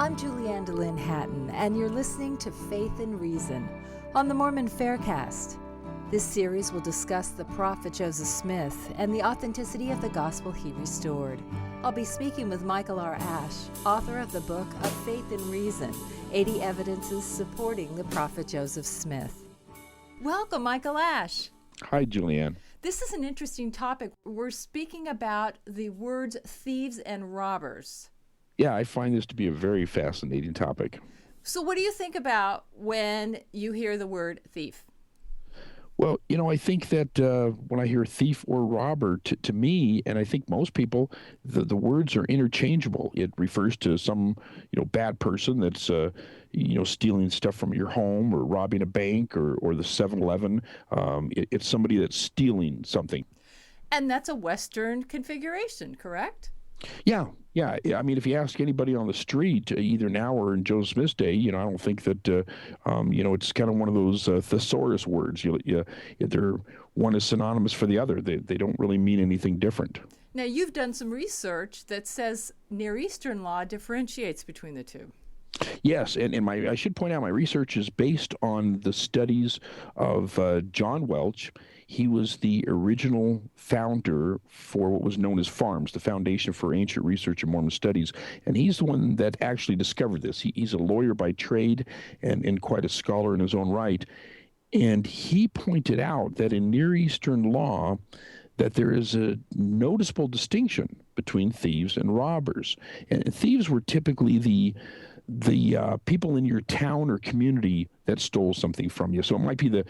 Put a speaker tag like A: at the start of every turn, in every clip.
A: I'm Julianne DeLynn Hatton, and you're listening to Faith and Reason on the Mormon Faircast. This series will discuss the prophet Joseph Smith and the authenticity of the gospel he restored. I'll be speaking with Michael R. Ash, author of the book of Faith and Reason, 80 Evidences Supporting the Prophet Joseph Smith. Welcome, Michael Ash.
B: Hi, Julianne.
A: This is an interesting topic. We're speaking about the words thieves and robbers.
B: Yeah, I find this to be a very fascinating topic.
A: So what do you think about when you hear the word thief?
B: Well, I think that when I hear thief or robber, to me, and I think most people, the words are interchangeable. It refers to some, bad person that's, stealing stuff from your home or robbing a bank or the 7-Eleven. It's somebody that's stealing something.
A: And that's a Western configuration, correct?
B: Yeah. I mean, if you ask anybody on the street, either now or in Joseph Smith's day, I don't think that, it's kind of one of those thesaurus words. Either one is synonymous for the other. They don't really mean anything different.
A: Now, you've done some research that says Near Eastern law differentiates between the two.
B: Yes, and I should point out my research is based on the studies of John Welch. He was the original founder for what was known as FARMS, the Foundation for Ancient Research and Mormon Studies, and he's the one that actually discovered this. He's a lawyer by trade and quite a scholar in his own right, and he pointed out that in Near Eastern law that there is a noticeable distinction between thieves and robbers. And thieves were typically the people in your town or community that stole something from you. So it might be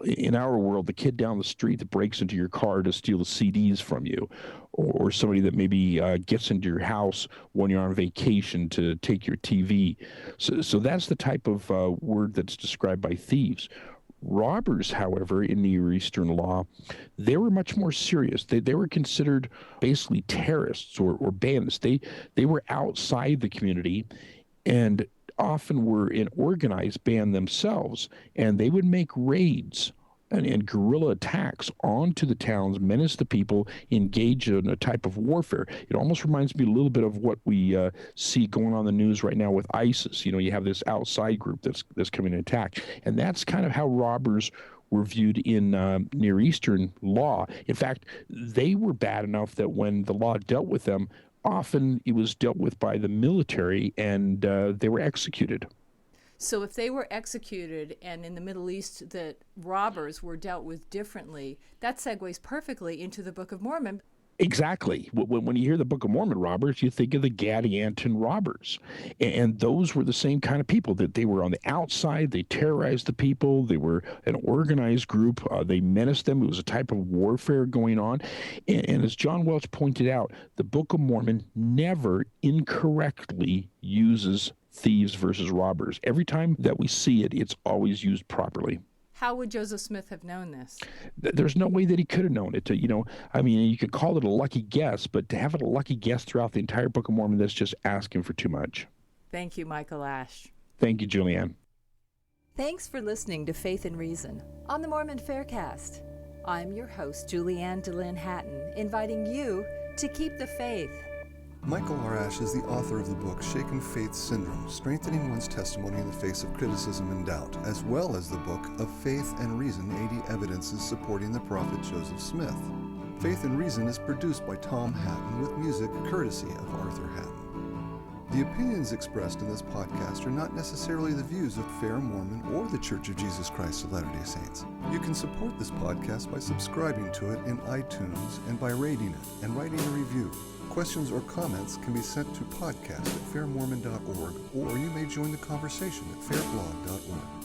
B: in our world, the kid down the street that breaks into your car to steal the CDs from you, or somebody that maybe gets into your house when you're on vacation to take your TV. So that's the type of word that's described by thieves. Robbers, however, in Near Eastern law, they were much more serious. They were considered basically terrorists or bandits. They were outside the community and often were an organized band themselves, and they would make raids and guerrilla attacks onto the towns, menace the people, engage in a type of warfare. It almost reminds me a little bit of what we see going on in the news right now with ISIS. You have this outside group that's coming to attack, and that's kind of how robbers were viewed in Near Eastern law. In fact, they were bad enough that when the law dealt with them, often it was dealt with by the military, and they were executed.
A: So if they were executed, and in the Middle East that robbers were dealt with differently, that segues perfectly into the Book of Mormon.
B: Exactly. When you hear the Book of Mormon robbers, you think of the Gadianton robbers. And those were the same kind of people, that they were on the outside. They terrorized the people. They were an organized group. They menaced them. It was a type of warfare going on. And as John Welch pointed out, the Book of Mormon never incorrectly uses thieves versus robbers. Every time that we see it, it's always used properly.
A: How would Joseph Smith have known this?
B: There's no way that he could have known it. You could call it a lucky guess, but to have it a lucky guess throughout the entire Book of Mormon, that's just asking for too much.
A: Thank you, Michael Ash.
B: Thank you, Julianne.
A: Thanks for listening to Faith and Reason on the Mormon Faircast. I'm your host, Julianne DeLynn Hatton, inviting you to keep the faith.
C: Michael R. Ash is the author of the book Shaken Faith Syndrome, Strengthening One's Testimony in the Face of Criticism and Doubt, as well as the book of Faith and Reason, 80 Evidences Supporting the Prophet Joseph Smith. Faith and Reason is produced by Tom Hatton with music courtesy of Arthur Hatton. The opinions expressed in this podcast are not necessarily the views of Fair Mormon or the Church of Jesus Christ of Latter-day Saints. You can support this podcast by subscribing to it in iTunes and by rating it and writing a review. Questions or comments can be sent to podcast@fairmormon.org, or you may join the conversation at fairblog.org.